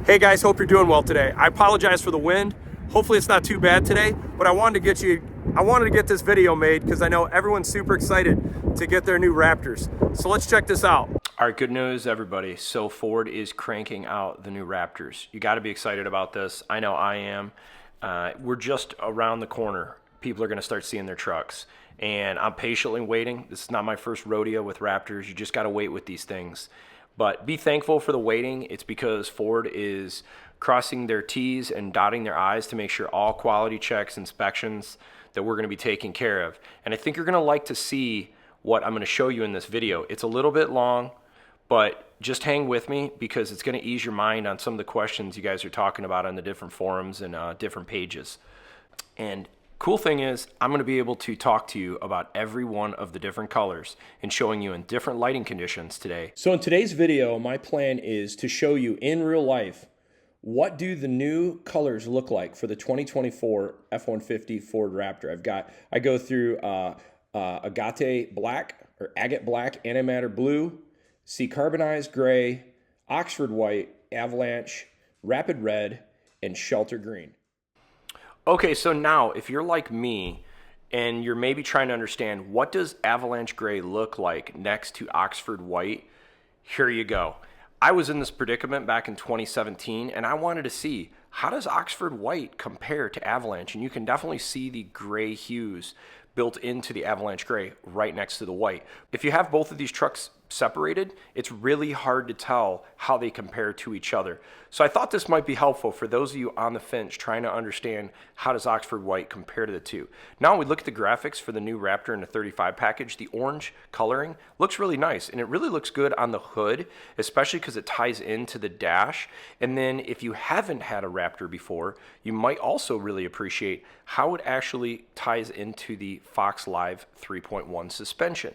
Hey guys, hope you're doing well today. I apologize for the wind. Hopefully it's not too bad today, but I wanted to get this video made because I know everyone's super excited to get their new Raptors. So let's check this out. All right, good news, everybody. So Ford is cranking out the new Raptors. You got to be excited about this. I know I am. We're just around the corner. People are going to start seeing their trucks. And I'm patiently waiting. This is not my first rodeo with Raptors. You just got to wait with these things. But be thankful for the waiting. It's because Ford is crossing their T's and dotting their I's to make sure all quality checks, inspections that we're going to be taking care of. And I think you're going to like to see what I'm going to show you in this video. It's a little bit long, but just hang with me because it's going to ease your mind on some of the questions you guys are talking about on the different forums and different pages. And cool thing is, I'm going to be able to talk to you about every one of the different colors and showing you in different lighting conditions today. So in today's video, my plan is to show you in real life, what do the new colors look like for the 2024 F-150 Ford Raptor. I go through agate black or agate black, antimatter blue, carbonized gray, Oxford white, Avalanche, rapid red, and shelter green. Okay, so now if you're like me and you're maybe trying to understand what does Avalanche gray look like next to Oxford white, here you go. I was in this predicament back in 2017 and I wanted to see how does Oxford white compare to Avalanche, and you can definitely see the gray hues built into the Avalanche gray right next to the white. If you have both of these trucks separated, it's really hard to tell how they compare to each other. So I thought this might be helpful for those of you on the fence trying to understand how does Oxford white compare to the two. Now we look at the graphics for the new Raptor in the 35 package. The orange coloring looks really nice, and it really looks good on the hood, especially because it ties into the dash. And then if you haven't had a Raptor before, you might also really appreciate how it actually ties into the Fox Live 3.1 suspension.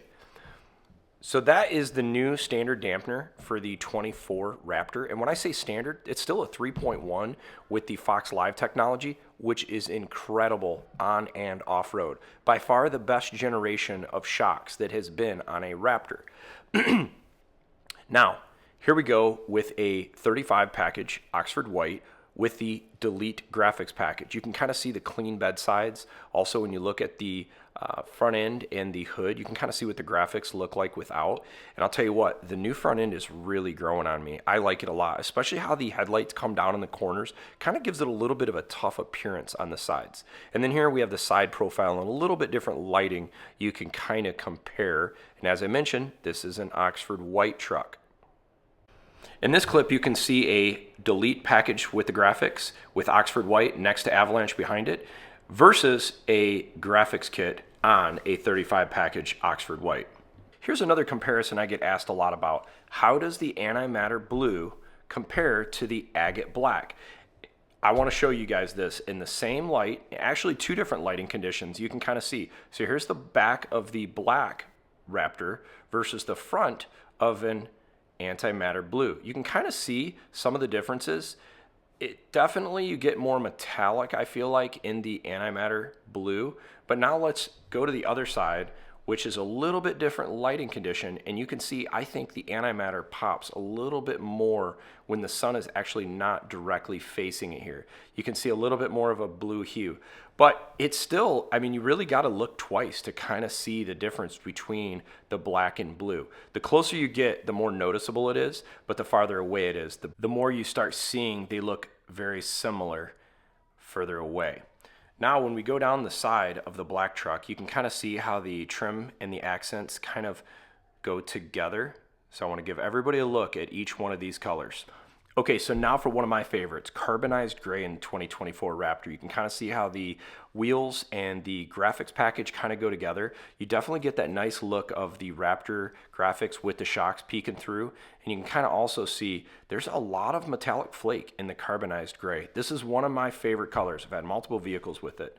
So that is the new standard dampener for the 24 Raptor. And when I say standard, it's still a 3.1 with the Fox Live technology, which is incredible on and off-road. By far the best generation of shocks that has been on a Raptor. Now, here we go with a 35 package, Oxford white, with the delete graphics package. You can kind of see the clean bed sides. Also, when you look at the front end and the hood, you can kind of see what the graphics look like without. And I'll tell you what, the new front end is really growing on me. I like it a lot, especially how the headlights come down in the corners. Kind of gives it a little bit of a tough appearance on the sides. And then here we have the side profile and a little bit different lighting you can kind of compare. And as I mentioned, this is an Oxford white truck. In this clip, you can see a delete package with the graphics with Oxford white next to Avalanche behind it versus a graphics kit on a 35 package Oxford white. Here's another comparison I get asked a lot about. How does the antimatter blue compare to the agate black? I want to show you guys this in the same light, actually two different lighting conditions you can kind of see. So here's the back of the black Raptor versus the front of an antimatter blue. You can kind of see some of the differences. It definitely, you get more metallic, I feel like, in the antimatter blue. But now let's go to the other side, which is a little bit different lighting condition, and you can see I think the antimatter pops a little bit more when the sun is actually not directly facing it here. You can see a little bit more of a blue hue, but it's still, I mean, you really got to look twice to kind of see the difference between the black and blue. The closer you get, the more noticeable it is, but the farther away it is, the more you start seeing they look very similar further away. Now, when we go down the side of the black truck, you can kind of see how the trim and the accents kind of go together. So I want to give everybody a look at each one of these colors. Okay, so now for one of my favorites, carbonized gray in 2024 Raptor. You can kind of see how the wheels and the graphics package kind of go together. You definitely get that nice look of the Raptor graphics with the shocks peeking through. And you can kind of also see there's a lot of metallic flake in the carbonized gray. This is one of my favorite colors. I've had multiple vehicles with it.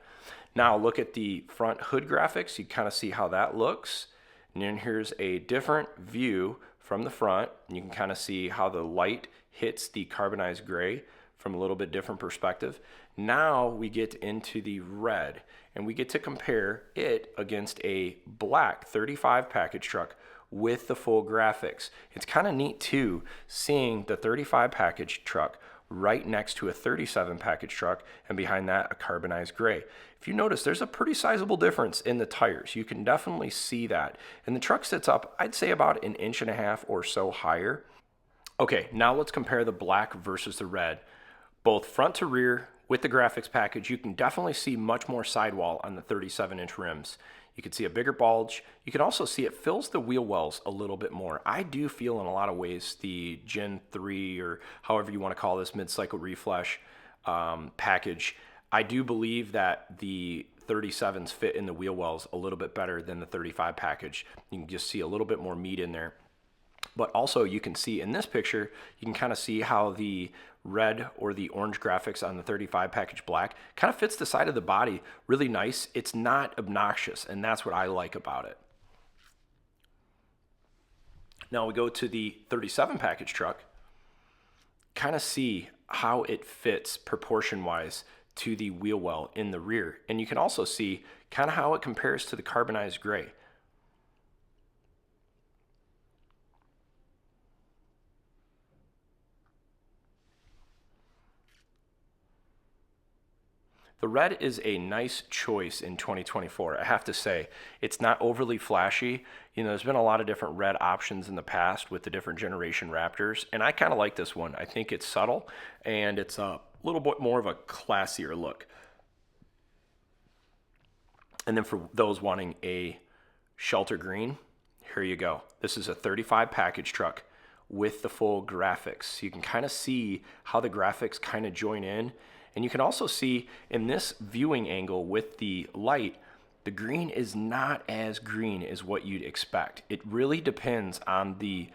Now look at the front hood graphics. You kind of see how that looks. And then here's a different view from the front. And you can kind of see how the light hits the carbonized gray from a little bit different perspective. Now we get into the red, and we get to compare it against a black 35 package truck with the full graphics. It's kind of neat too, seeing the 35 package truck right next to a 37 package truck, and behind that a carbonized gray. If you notice, there's a pretty sizable difference in the tires. You can definitely see that. And the truck sits up, I'd say about 1.5 inches or so higher. Okay, now let's compare the black versus the red. Both front to rear with the graphics package, you can definitely see much more sidewall on the 37-inch rims. You can see a bigger bulge. You can also see it fills the wheel wells a little bit more. I do feel in a lot of ways the Gen 3, or however you want to call this, mid-cycle refresh package, I do believe that the 37s fit in the wheel wells a little bit better than the 35 package. You can just see a little bit more meat in there. But also you can see in this picture, you can kind of see how the red or the orange graphics on the 35 package black kind of fits the side of the body really nice. It's not obnoxious, and that's what I like about it. Now we go to the 37 package truck, kind of see how it fits proportion wise to the wheel well in the rear. And you can also see kind of how it compares to the carbonized gray. The red is a nice choice in 2024. I have to say, it's not overly flashy. You know, there's been a lot of different red options in the past with the different generation Raptors, and I kind of like this one. I think it's subtle, and it's a little bit more of a classier look. And then for those wanting a shelter green, here you go. This is a 35 package truck with the full graphics. You can kind of see how the graphics kind of join in. And you can also see in this viewing angle with the light, the green is not as green as what you'd expect. It really depends on the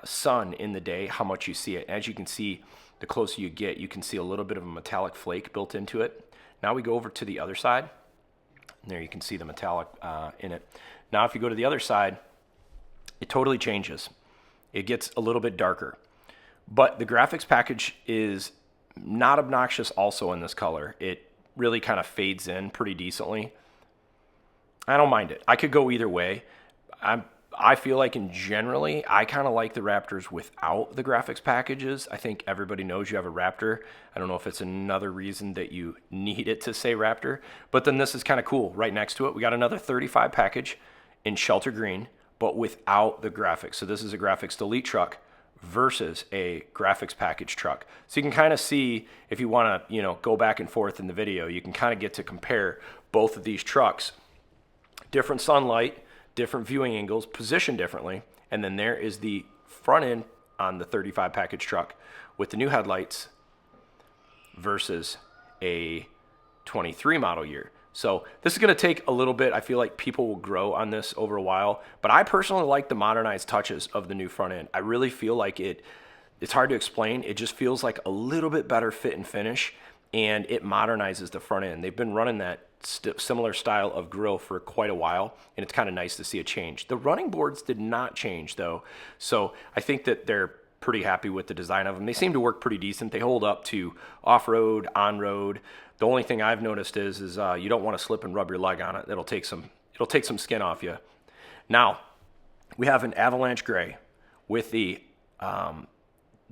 sun in the day, how much you see it. As you can see, the closer you get, you can see a little bit of a metallic flake built into it. Now we go over to the other side. And there you can see the metallic in it. Now if you go to the other side, it totally changes. It gets a little bit darker. But the graphics package is not obnoxious also in this color. It really kind of fades in pretty decently. I don't mind it. I could go either way. I feel like in generally, I kind of like the Raptors without the graphics packages. I think everybody knows you have a Raptor. I don't know if it's another reason that you need it to say Raptor, but then this is kind of cool. Right next to it, we got another 35 package in shelter green, but without the graphics. So this is a graphics delete truck versus a graphics package truck. So you can kind of see, if you want to, you know, go back and forth in the video, you can kind of get to compare both of these trucks. Different sunlight, different viewing angles, positioned differently. And then there is the front end on the 35 package truck with the new headlights versus a 23 model year. So this is going to take a little bit. I feel like people will grow on this over a while, but I personally like the modernized touches of the new front end. I really feel like it's hard to explain. It just feels like a little bit better fit and finish, and it modernizes the front end. They've been running that similar style of grille for quite a while, and it's kind of nice to see a change. The running boards did not change though, so I think that they're pretty happy with the design of them. They seem to work pretty decent. They hold up to off-road, on-road. The only thing I've noticed is you don't want to slip and rub your leg on it. It'll take some skin off you. Now, we have an Avalanche gray with the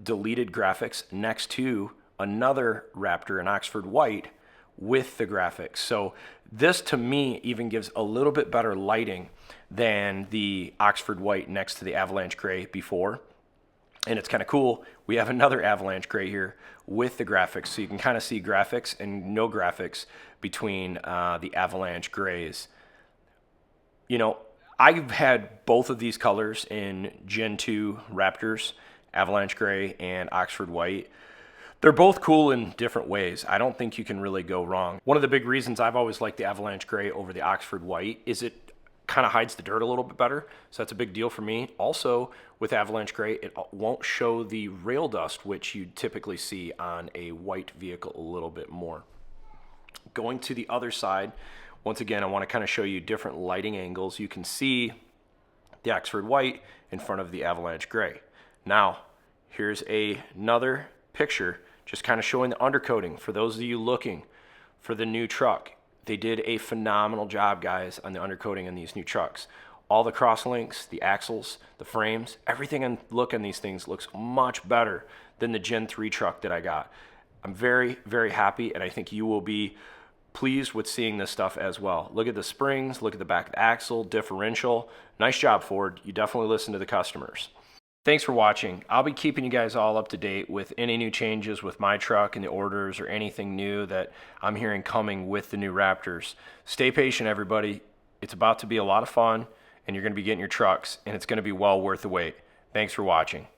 deleted graphics next to another Raptor, an Oxford white, with the graphics. So this to me even gives a little bit better lighting than the Oxford white next to the Avalanche gray before. And it's kind of cool. We have another Avalanche gray here with the graphics. So you can kind of see graphics and no graphics between the Avalanche grays. You know, I've had both of these colors in Gen 2 Raptors, Avalanche gray and Oxford white. They're both cool in different ways. I don't think you can really go wrong. One of the big reasons I've always liked the Avalanche gray over the Oxford white is it kind of hides the dirt a little bit better. So that's a big deal for me. Also with Avalanche gray, it won't show the rail dust, which you typically see on a white vehicle a little bit more. Going to the other side, once again, I want to kind of show you different lighting angles. You can see the Oxford white in front of the Avalanche gray. Now, here's another picture just kind of showing the undercoating for those of you looking for the new truck. They did a phenomenal job, guys, on the undercoating on these new trucks. all the cross links, the axles, the frames, everything and look on these things looks much better than the Gen 3 truck that I got. I'm very, very happy, and I think you will be pleased with seeing this stuff as well. Look at the springs, look at the back of the axle, differential. Nice job, Ford. You definitely listen to the customers. Thanks for watching. I'll be keeping you guys all up to date with any new changes with my truck and the orders or anything new that I'm hearing coming with the new Raptors. Stay patient, everybody. It's about to be a lot of fun, and you're going to be getting your trucks, and it's going to be well worth the wait. Thanks for watching.